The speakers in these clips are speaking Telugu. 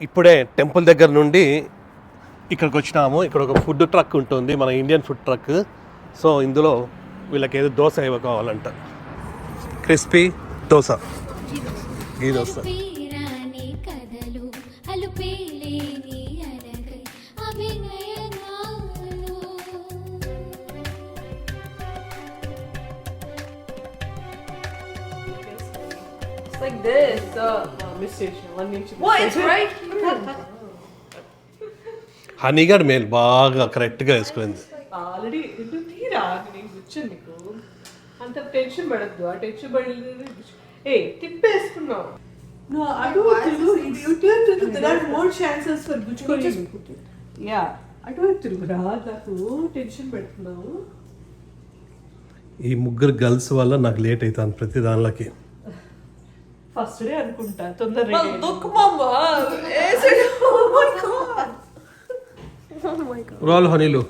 ఇప్పుడే టెంపుల్ దగ్గర నుండి ఇక్కడికి వచ్చినాము. ఇక్కడ ఒక ఫుడ్ ట్రక్ ఉంటుంది, మన ఇండియన్ ఫుడ్ ట్రక్. సో ఇందులో వీళ్ళకి ఏదో దోశ ఏవో కావాలంట, crispy dosa, ghee dosa. It's like this. Miss Station. One inch. What? It's right here. హనీగడ్ మేల్ బాగా కరెక్ట్గా వేసుకుంది. ఆల్రెడీ నీరా నేను కూర్చొని నీకు అంత టెన్షన్ పడద్దు. ఆ టెన్షన్ పడలేదు. ఏ తిప్పేసుకున్నావు నువ్వు అటు తిరుగు. There are more chances for గుచ్చుకొని. యా అటు తిరుగురా, నాకు టెన్షన్ పెడుతున్నావు. ఈ ముగ్గురు గర్ల్స్ వల్ల నాకు లేట్ అవుతాను ప్రతి దానిలోకి. ఫస్ట్ డే అనుకుంటా తొందరగా. Look mama. Oh my god. Oh my god. రాల్ హనీలు.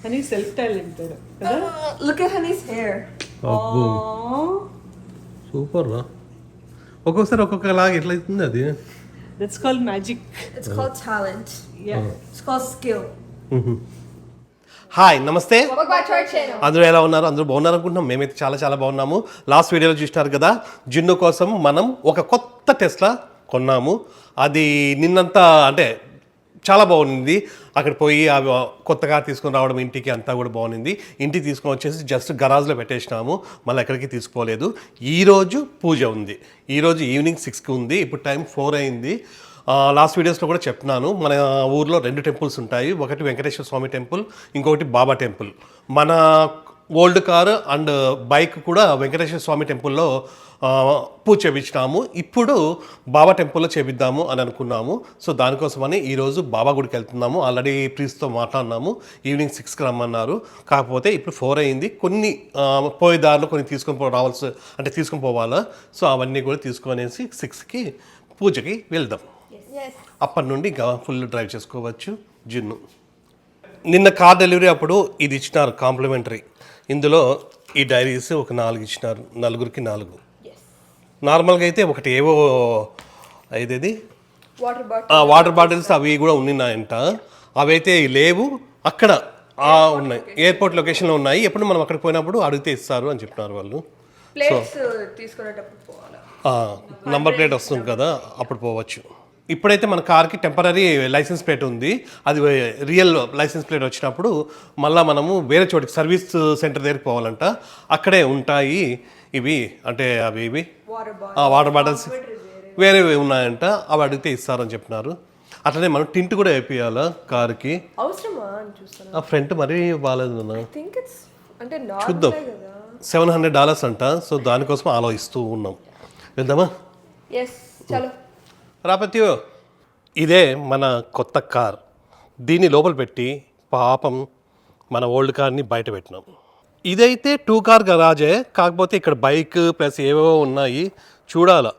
హనీ సెల్ఫ్ టాలెంటెడ్ కదా. Look at Honey's hair. అబ్బో సూపర్ రా. ఒక్కొక్కసారి ఒక్కొక్కలాగా ఎట్లా అవుతుంది అది. That's called magic. It's called talent. Yeah. It's called skill. Hi నమస్తే, Welcome back to our channel. అందరూ ఎలా ఉన్నారు? అందరూ బాగున్నారు అనుకుంటున్నాం. మేమైతే చాలా చాలా బాగున్నాము. లాస్ట్ వీడియోలో చూసినారు కదా, జిన్ను కోసం మనం ఒక కొత్త టెస్లా కొన్నాము. అది నిన్నంతా అంటే చాలా బాగుంది. అక్కడ పోయి ఆ కొత్త కార్ తీసుకొని రావడం ఇంటికి అంతా కూడా బాగుంది. ఇంటికి తీసుకొని వచ్చేసి జస్ట్ గరాజ్లో పెట్టేసినాము, మళ్ళీ ఎక్కడికి తీసుకుపోలేదు. ఈరోజు పూజ ఉంది. ఈరోజు ఈవినింగ్ 6కి ఉంది. ఇప్పుడు టైం 4 అయింది. లాస్ట్ వీడియోస్లో కూడా చెప్తున్నాను, మన ఊర్లో 2 టెంపుల్స్ ఉంటాయి. ఒకటి వెంకటేశ్వర స్వామి టెంపుల్, ఇంకొకటి బాబా టెంపుల్. మన ఓల్డ్ కారు అండ్ బైక్ కూడా వెంకటేశ్వర స్వామి టెంపుల్లో పూజ చేయించినాము. ఇప్పుడు బాబా టెంపుల్లో చేపిద్దాము అని అనుకున్నాము. సో దానికోసమని ఈరోజు బాబా గుడికి వెళ్తున్నాము. ఆల్రెడీ ప్రీస్తో మాట్లాడినాము, ఈవినింగ్ 6కి రమ్మన్నారు. కాకపోతే ఇప్పుడు 4 అయింది. కొన్ని పోయే దారిలో కొన్ని తీసుకొని పోవాలా. సో అవన్నీ కూడా తీసుకొనేసి 6కి పూజకి వెళ్దాం. అప్పటి నుండి ఇంకా ఫుల్ డ్రైవ్ చేసుకోవచ్చు జిన్ను. నిన్న కార్ డెలివరీ అప్పుడు ఇది ఇచ్చినారు కాంప్లిమెంటరీ. ఇందులో ఈ డైరీస్ ఒక 4 ఇచ్చినారు, నలుగురికి 4. నార్మల్గా అయితే ఒకటి ఏవో ఐదేది వాటర్ బాటిల్స్ అవి కూడా ఉన్నాయంట. అవి అయితే లేవు, అక్కడ ఉన్నాయి, ఎయిర్పోర్ట్ లొకేషన్లో ఉన్నాయి. ఎప్పుడు మనం అక్కడికి పోయినప్పుడు అడిగితే ఇస్తారు అని చెప్పినారు వాళ్ళు. నంబర్ ప్లేట్ వస్తుంది కదా, అప్పుడు పోవచ్చు. ఇప్పుడైతే మన కార్కి టెంపరీ లైసెన్స్ ప్లేట్ ఉంది. అది రియల్ లైసెన్స్ ప్లేట్ వచ్చినప్పుడు మళ్ళీ మనము వేరే చోటికి సర్వీస్ సెంటర్ దగ్గరికి పోవాలంట. అక్కడే ఉంటాయి ఇవి, అంటే ఇవి వాటర్ బాటిల్స్ వేరే ఉన్నాయంట. అవి అడిగితే ఇస్తారని చెప్పినారు. అట్లనే మనం టింట్ కూడా వేపియాలా కార్కి. ఆ ఫ్రంట్ మరీ బాగాలేదు చూద్దాం. $700 అంట. సో దానికోసం ఆలోచిస్తూ ఉన్నాం. వెళ్దామా? రాపత్యో, ఇదే మన కొత్త కార్. దీన్ని లోపల పెట్టి పాపం మన ఓల్డ్ కార్ని బయట పెట్టినాం. ఇదైతే 2 కార్ గరాజే, కాకపోతే ఇక్కడ బైక్ ప్లస్ ఏవేవో ఉన్నాయి. చూడాలా,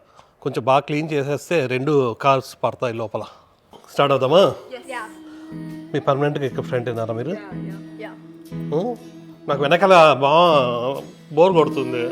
కొంచెం బాగా క్లీన్ చేసేస్తే 2 కార్స్ పడతాయి లోపల. స్టార్ట్ అవుదామా? మీ పర్మనెంట్గా ఇక్కడ ఫ్రంట్ అయినారా మీరు? నాకు వెనకాల బాగా బోర్ కొడుతుంది.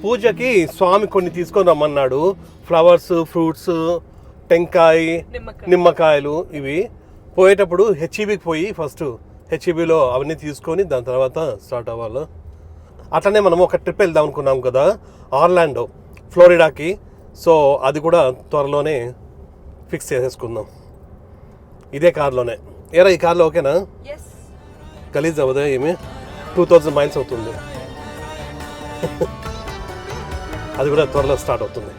పూజకి స్వామి కొన్ని తీసుకొని రమ్మన్నాడు. ఫ్లవర్స్, ఫ్రూట్స్, టెంకాయ, నిమ్మకాయలు. ఇవి పోయేటప్పుడు హెచ్ఈబీకి పోయి ఫస్ట్ హెచ్ఈబీలో అవన్నీ తీసుకొని దాని తర్వాత స్టార్ట్ అవ్వాలి. అట్లనే మనం ఒక ట్రిప్ వెళ్దాం అనుకున్నాం కదా, ఆర్లాండో, ఫ్లోరిడాకి. సో అది కూడా త్వరలోనే ఫిక్స్ చేసేసుకుందాం ఇదే కార్లోనే. ఏరా ఈ కార్లో ఓకేనా? గలీజ్ అవ్వదా ఏమి? 2000 మైల్స్ అవుతుంది. అది కూడా త్వరలో స్టార్ట్ అవుతుంది.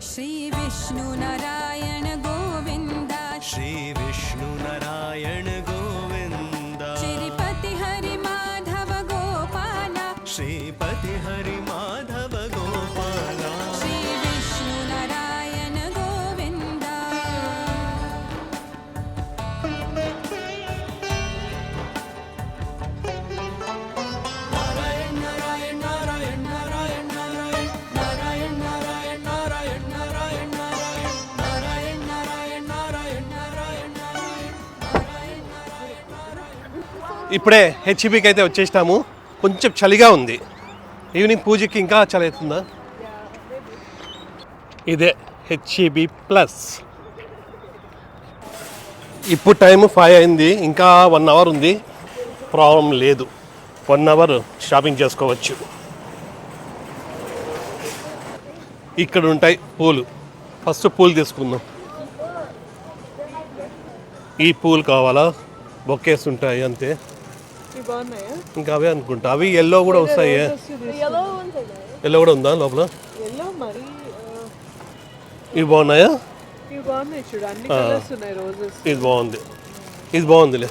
శ్రీ విష్ణు నారాయణ గోవింద, శ్రీ విష్ణు నారాయణ గోవింద, శ్రీపతి హరి మాధవ గోపాల, శ్రీపతి హరి మాధవ గోపాల, శ్రీ విష్ణు నారాయణ గోవింద. ఇప్పుడే హెచ్ఈబీకి అయితే వచ్చేసినాము. కొంచెం చలిగా ఉంది. ఈవినింగ్ పూజకి ఇంకా చలి అవుతుందా? ఇదే హెచ్ఈబీ ప్లస్. ఇప్పుడు టైం 5 అయింది. ఇంకా 1 అవర్ ఉంది. ప్రాబ్లం లేదు. 1 అవర్ షాపింగ్ చేసుకోవచ్చు. ఇక్కడ ఉంటాయి పూలు. ఫస్ట్ పూలు తీసుకుందాం. ఈ పూలు కావాలా? బొకేస్ ఉంటాయి అంతే. ఇవి బాగున్నాయా? ఇంకా అవే అనుకుంటా. అవి ఎల్లో కూడా వస్తాయి. Yellow ones are nice. Yellow కూడా ఉందా లోపల? ఎల్లో మరి ఇవి బాగున్నాయా? ఇవి బాగున్నాయి చూడు, అన్ని కలర్స్ ఉన్నాయి రోజెస్. ఇది బాగుంది. ఇది బాగుందిలే.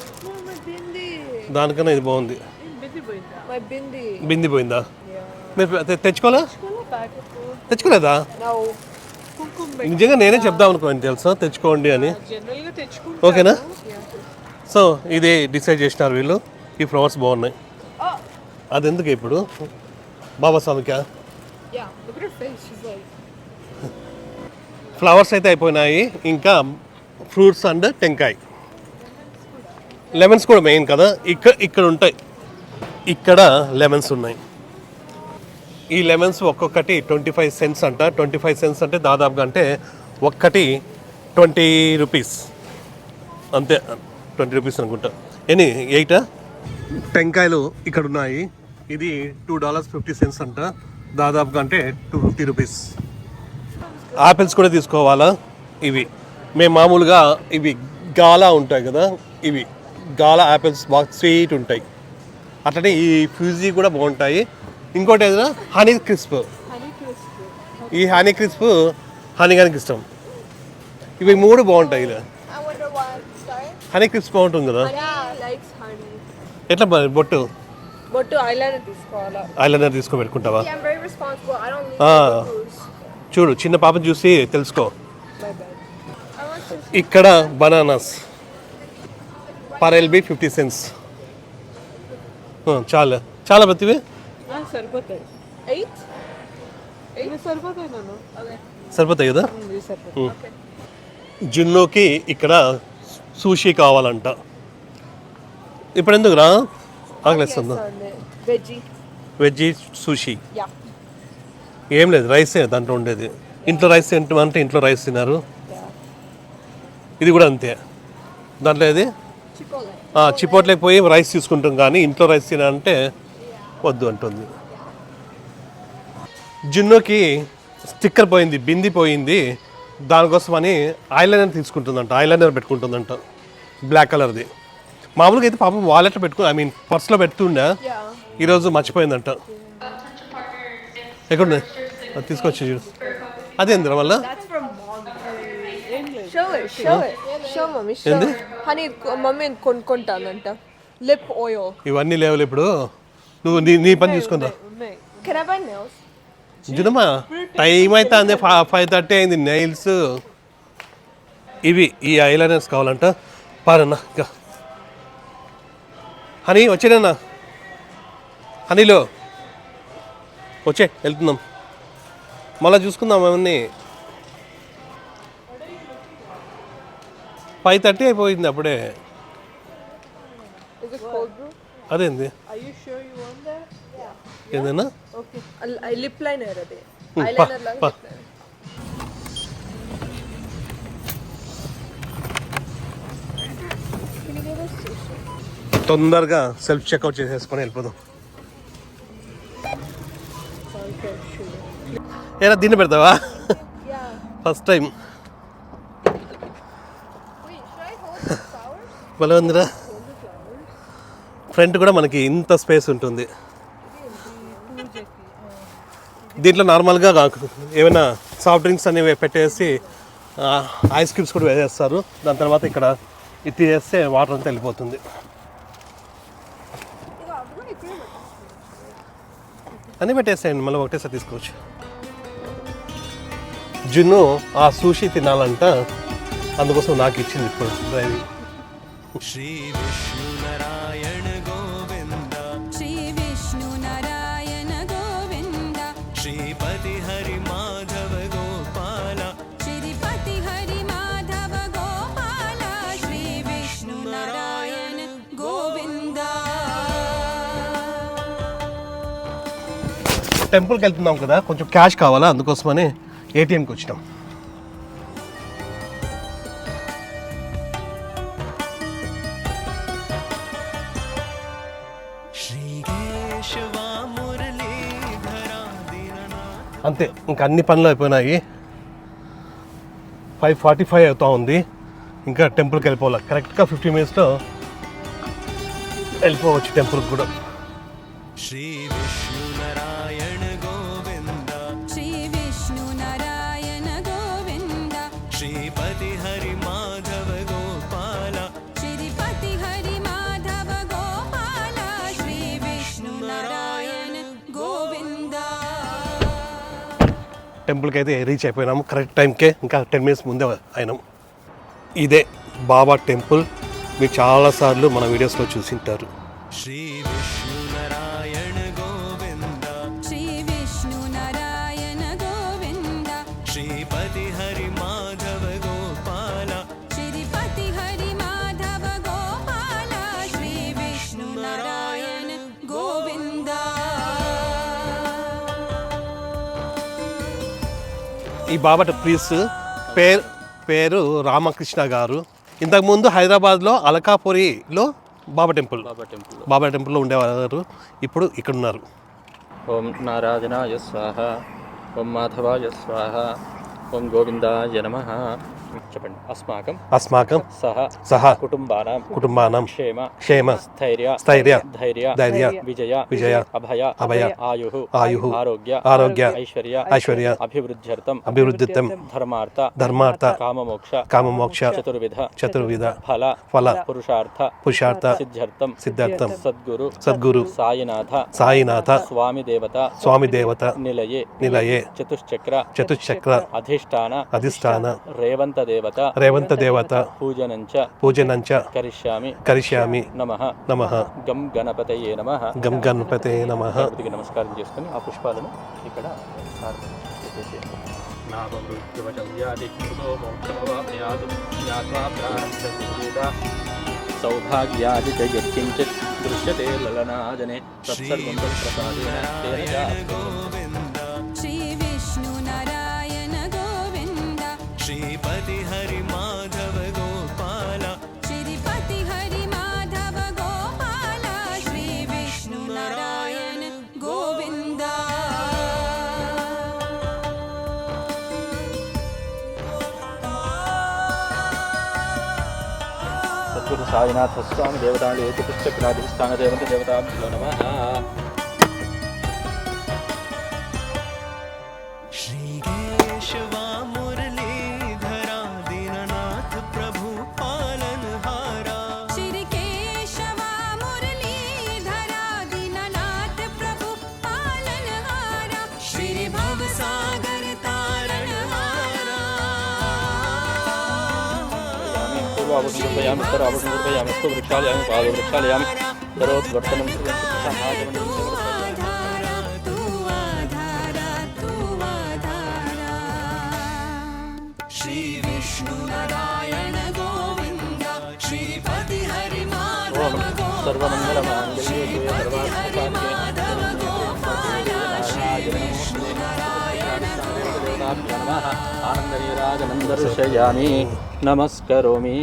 దానికన్నా ఇది బాగుంది. బిందిపోయిందా? My bindi. బింది పోయిందా? మీరు తెచ్చుకోలే? తెచ్చుకోలేదా? No. కుంకుమ నిజంగా నేనే చెప్దాం అనుకోండి తెలుసా తెచ్చుకోండి అని. జనరల్ గా తెచ్చుకుంటారు. ఓకేనా? సో ఇది డిసైడ్ చేసినారు వీళ్ళు. ఈ ఫ్లవర్స్ బాగున్నాయి. అది ఎందుకు ఇప్పుడు బాబా స్వామికా? Yeah. Look at her face. She's like. Flowers అయితే అయిపోయినాయి. ఇంకా ఫ్రూట్స్ అండ్ టెంకాయ. లెమన్స్ కూడా మెయిన్ కదా. ఇక్కడ ఉంటాయి. ఇక్కడ లెమన్స్ ఉన్నాయి. ఈ లెమన్స్ ఒక్కొక్కటి 25 cents అంట. 25 cents అంటే దాదాపుగా అంటే ఒక్కటి 20 రూపీస్ అంతే. 20 రూపీస్ అనుకుంటా. 8 టెంకాయలు ఇక్కడ ఉన్నాయి. ఇది $2.50 అంట. దాదాపుగా అంటే 250 రూపీస్. ఆపిల్స్ కూడా తీసుకోవాలా? ఇవి మేము మామూలుగా ఇవి గాలా ఉంటాయి కదా, ఇవి గాలా ఆపిల్స్ బాగా స్వీట్ ఉంటాయి. అట్లనే ఈ ఫ్యూజీ కూడా బాగుంటాయి. ఇంకోటి ఏదైనా హనీ క్రిస్ప్. ఈ హనీ క్రిస్ప్ హనీ గానికి ఇష్టం. ఇవి 3 బాగుంటాయి. ఇలా I wonder why. Sorry. Honey crisp బాగుంటుంది కదా. Honey likes honey. ఎట్లా మరి బొట్టు బొట్టు ఐలైనర్ తీసుకోవాలా? ఐలైనర్ తీసుకో పెట్టుకుంటావా? Yeah, I'm very responsible. I don't need Ah. booze. చూడు చిన్న పాపను చూసి తెలుసుకో. By by. I want to. ఇక్కడ బనానాస్ పర్ ఎల్బీ 50 cents. చాలా చాలా బతివే సరిపోతాయి. 8? ఇవి సరిపోతాయి నన్ను. Okay. సరిపోతాయి కదా. ఇవి సరిపోతాయి. Okay. జున్నుకి ఇక్కడ సూషీ కావాలంట. ఇప్పుడు ఎందుకు రా ఆగలేస్తుందా? Veggie. Veggie sushi. Yeah. ఏం లేదు, రైసే దాంట్లో ఉండేది. ఇంట్లో రైస్ తింటామంటే ఇంట్లో రైస్ తిన్నారు. ఇది కూడా అంతే. దాంట్లో ఏది Chipotle. చిపోట్లేకి పోయి రైస్ తీసుకుంటాం కానీ ఇంట్లో రైస్ తినాలంటే వద్దు అంటుంది. జున్నుకి స్టిక్కర్ పోయింది, బింది పోయింది. దానికోసమని ఐలైనర్ తీసుకుంటుందంట. ఐలైనర్ పెట్టుకుంటుందంట బ్లాక్ కలర్ది. మామూలుగా అయితే పాపం వాలెట్లో పర్స్లో పెడుతుండే. Yeah. ఈరోజు మర్చిపోయిందంట. ఎక్కడ అది తీసుకొచ్చి చూడు. అదేందిరా వల్ల That's from mom. Show it. Show it. Show mommy. Show. ఏంది? Honey, mommy కొనుక్కుంటానంట. Lip oil. ఇవన్నీ లేవులు. ఇప్పుడు నువ్వు నీ పని చూసుకుందా. ఉన్నాయి. Can I buy nails? జునమ్మా టైం అయితే అందే 5:30 అయింది. నెయిల్స్ ఇవి ఈ ఐలైనర్స్ కావాలంట. పారన్నా ఇంకా హనీ వచ్చేనన్నా. హనీలో వచ్చే వెళ్తున్నాం. మళ్ళీ చూసుకుందాం అవన్నీ. 5:30 అయిపోయింది అప్పుడే. Is it cold brew? అదేంది Are you sure you want that? ఏదైనా Okay. Lip liner అదే. pa, Eyeliner లాగా pa. lip liner. Can you give us sushi? తొందరగా సెల్ఫ్ చెక్అవుట్ చేసేసుకొని వెళ్ళిపోదాం. ఏరా దీన్ని పెడతావా? Yeah. First time. Wait, should I hold the flowers? భలే ఉందిరా. ఫ్రంట్ కూడా మనకి ఇంత స్పేస్ ఉంటుంది. దీంట్లో నార్మల్గా ఏమైనా సాఫ్ట్ డ్రింక్స్ అనేవి పెట్టేసి ఐస్ క్యూబ్స్ కూడా వేసేస్తారు. దాని తర్వాత ఇక్కడ ఇది తీసేస్తే వాటర్ అంతా వెళ్ళిపోతుంది. అన్నీ పెట్టేసేయండి, మళ్ళీ ఒకటేసారి తీసుకోవచ్చు. జున్ను ఆ సూషి తినాలంట, అందుకోసం నాకు ఇచ్చింది ఇప్పుడు డ్రైవింగ్. श्री विष्णु नारायण गोविंद श्री विष्णु नारायण गोविन्द श्रीपति हरि माधव गोपाल श्रीपति हरि माधव गोपाल श्री विष्णु नारायण गोविन्द టెంపుల్కి వెళ్తున్నాం కదా, కొంచెం క్యాష్ కావాలా, అందుకోసమని ఏటీఎంకి వచ్చినాం. అంతే, ఇంకా అన్ని పనులు అయిపోయినాయి. 5:45 అవుతా ఉంది. ఇంకా టెంపుల్కి వెళ్ళిపోవాలి. కరెక్ట్గా 50 మినిట్స్లో వెళ్ళిపోవచ్చు టెంపుల్కి కూడా. श्री विष्णु नारायण गोविंद श्री विष्णु नारायण गोविन्द श्रीपति हरि माधव गोपाल श्रीपति हरि माधव गोपाल श्री विष्णु नारायण गोविन्द. టెంపుల్కి అయితే రీచ్ అయిపోయినాము కరెక్ట్ టైంకే. ఇంకా 10 మినిట్స్ ముందే అయినాం. ఇదే బాబా టెంపుల్. మీరు చాలాసార్లు మన వీడియోస్లో చూసింటారు. श्री विष्णु नारायण गोविंद श्री विष्णु नारायण गोविन्द श्रीपति हरि माधव गोपाल श्रीपति हरि माधव गोपाल श्री विष्णु नारायण गोविन्द. ఈ బాబా ప్లీజ్ పేరు రామకృష్ణ గారు. ఇంతకుముందు హైదరాబాద్లో అలకాపురిలో బాబా టెంపుల్లో ఉండేవారు. ఇప్పుడు ఇక్కడ ఉన్నారు. ఓం నారాయణాయ స్వాహ, ఓం మాధవాయ స్వాహ, ఓం గోవిందాయ నమః. చెప్పండి. అస్మాకం సహ కుటుంబానాం క్షేమ స్థైర్య ధైర్య విజయ అభయ ఆయుః ఆరోగ్య ఐశ్వర్య అభివృద్ధ్యర్థం ధర్మార్థ కామమోక్ష చతుర్విధ ఫల పురుషార్థ సిద్ధ్యర్థం సద్గురు సాయినాథ స్వామి దేవత నిలయే చతుశ్చక్ర అధిష్టాన రేవంత దేవత పూజనంచ కరిష్యామి నమః. గం గణపతయే నమః. గణపతికి నమస్కారం చేసుకుని ఆ పుష్పాలను ఇక్కడ సౌభాగ్యాది యత్కించిత్ దృశ్యతే లలనాజనే తత్సర్వం తత్ప్రసాదేన తేన జాతో. श्री विष्णु नारायण गोविन्द श्रीपति हरि माधव गोपाल श्रीपति हरि माधव गोपाल श्री विष्णु नारायण गोविन्द. సద్గురు సాయినాథ స్వామి దేవతాళి చతుశ్చక్రాధిష్టాన దేవత దేవతాభ్యో నమః. श्री केशवा मुरलीधरा दीननाथ प्रभु पालनहारा श्री केशवा मुरलीधरा दीननाथ प्रभु पालनहारा श्री भवसागर तारणहारा. పూర్వాభూషం సమర్పయామి, ఉత్తరాభూషం సమర్పయామి, స్తు వృక్షాలయామి, పాదవృక్షాలయామి, దరోద్వర్తనం श्री विष्णु नारायण गोविन्द श्रीपति हरि माधव సర్వమంగళమాంగళ్యే సర్వార్థసాధికే ఆనందనీరాజనందర్శయామి నమస్కరోమి.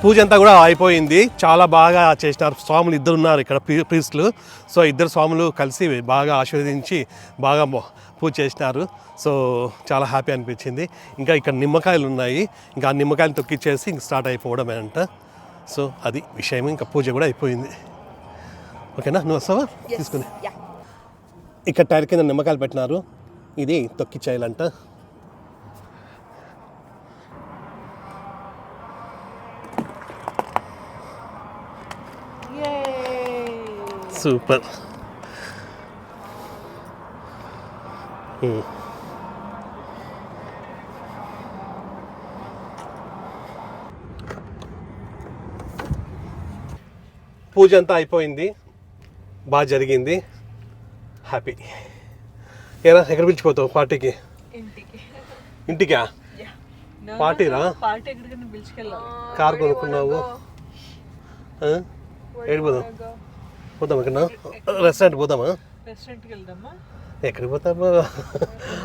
పూజ అంతా కూడా అయిపోయింది. చాలా బాగా చేసినారు. స్వాములు ఇద్దరు ఉన్నారు ఇక్కడ, ప్రీస్టులు. సో ఇద్దరు స్వాములు కలిసి బాగా ఆశీర్వదించి బాగా పూజ చేసినారు. సో చాలా హ్యాపీ అనిపించింది. ఇంకా ఇక్కడ నిమ్మకాయలు ఉన్నాయి, ఇంకా ఆ నిమ్మకాయలు తొక్కిచ్చేసి ఇంక స్టార్ట్ అయిపోవడమే అంట. సో అది విషయం. ఇంకా పూజ కూడా అయిపోయింది. ఓకేనా, నువ్వు వస్తావా తీసుకుని? ఇక్కడ టైర్ కింద నిమ్మకాయలు పెట్టినారు, ఇది తొక్కిచ్చేయాలంట. సూపర్. పూజ అంతా అయిపోయింది, బాగా జరిగింది, హ్యాపీ. ఏరా ఎక్కడ పిలిచిపోతావు పార్టీకి? ఇంటికా? పార్టీరా? పార్టీ ఎక్కడికైనా పిలుచుకెళ్ళాలి. కార్ కొనుక్కున్నావు, ఏడు పోదాం? పోదాం ఎక్కడ? రెస్టారెంట్ పోదామా? రెస్టారెంట్కి వెళ్దామా? ఎక్కడికి పోతామా?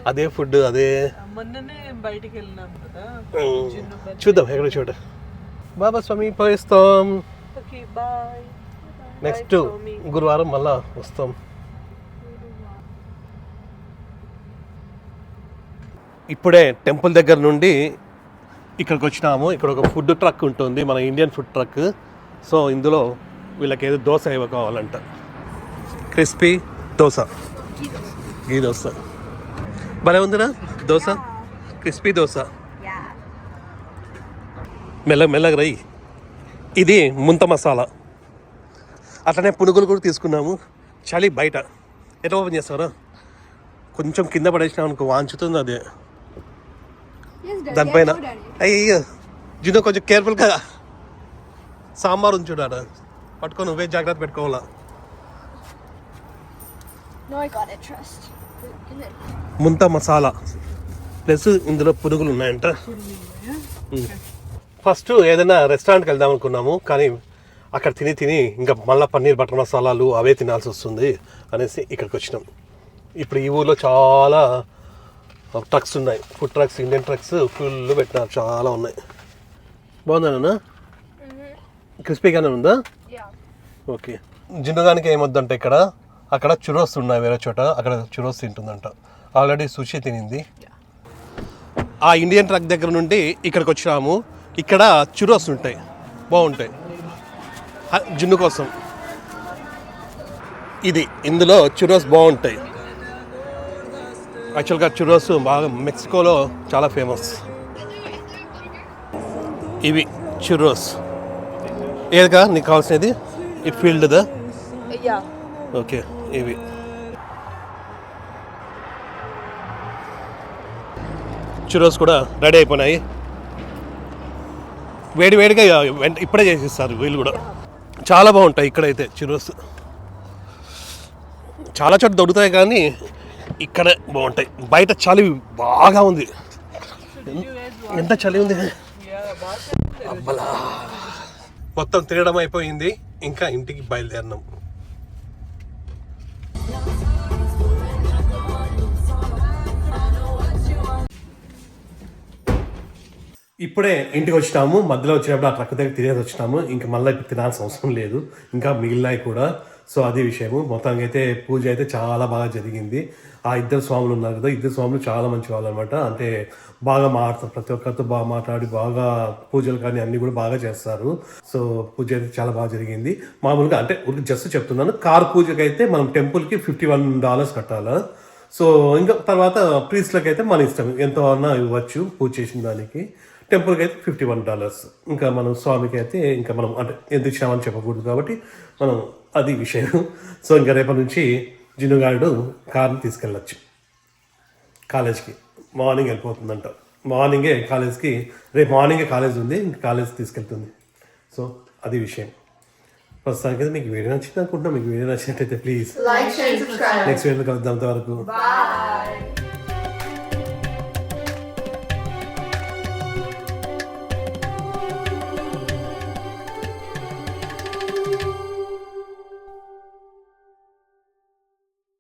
అదే ఫుడ్ అదే. మొన్ననే బయటికి వెళ్ళినాం కదా. చూద్దాం ఎక్కడ చూడ. బాబా స్వామి పోయిస్తాం. Okay bye. నెక్స్ట్ గురువారం మళ్ళా వస్తాం. ఇప్పుడే టెంపుల్ దగ్గర నుండి ఇక్కడికి వచ్చినాము. ఇక్కడ ఒక ఫుడ్ ట్రక్ ఉంటుంది, మన ఇండియన్ ఫుడ్ ట్రక్. సో ఇందులో వీళ్ళకి ఏదో దోశ ఏవో కావాలంట, క్రిస్పీ దోశ, గీ దోశ. భలే ఉందిరా దోశ, క్రిస్పీ దోశ. మెల్లగా రై. ఇది ముంత మసాలా. అట్లనే పునుగులు కూడా తీసుకున్నాము. చలి బయట ఎట్లా ఓపెన్ చేస్తారా? కొంచెం కింద పడేసినాం అనుకో, వాంచుతుంది అదే దానిపైన. అయ్యో జిన్నో కొంచెం కేర్ఫుల్గా. సాంబార్ ఉంచుడాడ పట్టుకొని నువ్వే జాగ్రత్త పెట్టుకోవాలా. No, I got it. Trust. ముంత మసాలా ప్లస్ ఇందులో పునుగులు ఉన్నాయంట. ఫస్ట్ ఏదైనా రెస్టారెంట్కి వెళ్దాం అనుకున్నాము, కానీ అక్కడ తిని ఇంకా మళ్ళీ పన్నీర్ బటర్ మసాలాలు అవే తినాల్సి వస్తుంది అనేసి ఇక్కడికి వచ్చినాం. ఇప్పుడు ఈ ఊర్లో చాలా ట్రక్స్ ఉన్నాయి, food trucks, Indian trucks full పెట్టినారు, చాలా ఉన్నాయి. బాగుందా? క్రిస్పీగానే ఉందా? ఓకే. జిన్నుగానికి ఏమొద్దంటే ఇక్కడ, అక్కడ చురోస్ ఉన్నాయి వేరే చోట, అక్కడ చురోస్ తింటుందంట. ఆల్రెడీ సుషి తినింది. ఆ ఇండియన్ ట్రక్ దగ్గర నుండి ఇక్కడికి వచ్చినాము. ఇక్కడ చురోస్ ఉంటాయి, బాగుంటాయి జున్ను కోసం. ఇది ఇందులో చురోస్ బాగుంటాయి. యాక్చువల్గా చురోస్ బాగా మెక్సికోలో చాలా ఫేమస్. ఇవి చురోస్. ఏదిగా నీకు కావాల్సినది? ఈ ఫీల్డ్దా? ఓకే. ఇవి చురోస్ కూడా రెడీ అయిపోయినాయి. వేడిగా ఇప్పుడే చేసిస్తారు వీళ్ళు కూడా. చాలా బాగుంటాయి ఇక్కడైతే చురోస్. చాలా చోట్ల దొరుకుతాయి కానీ ఇక్కడే బాగుంటాయి. బయట చలి బాగా ఉంది. ఎంత చలి ఉంది అబ్బలా. మొత్తం తినడం అయిపోయింది, ఇంకా ఇంటికి బయలుదేరినాం. ఇప్పుడే ఇంటికి వచ్చినాము. మధ్యలో వచ్చినప్పుడు ఆ ట్రక్ దగ్గర తినేసి వచ్చినాము. ఇంకా మళ్ళీ ఇప్పుడు తినాల్సిన అవసరం లేదు, ఇంకా మిగిలినాయి కూడా. సో అది విషయము. మొత్తానికి అయితే పూజ అయితే చాలా బాగా జరిగింది. ఆ ఇద్దరు స్వాములు ఉన్నారు కదా, ఇద్దరు స్వాములు చాలా మంచి వాళ్ళు అనమాట. అంటే బాగా మాట్లాడతారు, ప్రతి ఒక్కరితో బాగా మాట్లాడి బాగా పూజలు కానీ అన్నీ కూడా బాగా చేస్తారు. సో పూజ అయితే చాలా బాగా జరిగింది. మామూలుగా అంటే జస్ట్ చెప్తున్నాను, కార్ పూజకి అయితే మనం టెంపుల్కి $51 కట్టాలా. సో ఇంకా తర్వాత ప్రీస్ట్లకి అయితే మన ఇష్టం, ఎంత అన్నా ఇవ్వచ్చు పూజ చేసిన దానికి. టెంపుల్కి అయితే $51. ఇంకా మనం స్వామికి అయితే ఇంకా మనం అంటే ఎంత ఇచ్చినామని చెప్పకూడదు కాబట్టి మనం అది విషయం. సో ఇంకా రేపటి నుంచి జిన్నుగాడు కార్ని తీసుకెళ్ళచ్చు కాలేజ్కి. మార్నింగ్ వెళ్ళిపోతుందంట, మార్నింగే కాలేజ్కి. రేపు మార్నింగే కాలేజ్ ఉంది, ఇంకా కాలేజ్కి తీసుకెళ్తుంది. సో అది విషయం. ప్రస్తుతానికి అయితే మీకు వీడియో నచ్చింది అనుకుంటున్నా. మీకు వీడియో నచ్చినట్టయితే please Like, share, and subscribe. Next వీడియోలో కలుద్దాం. అంతవరకు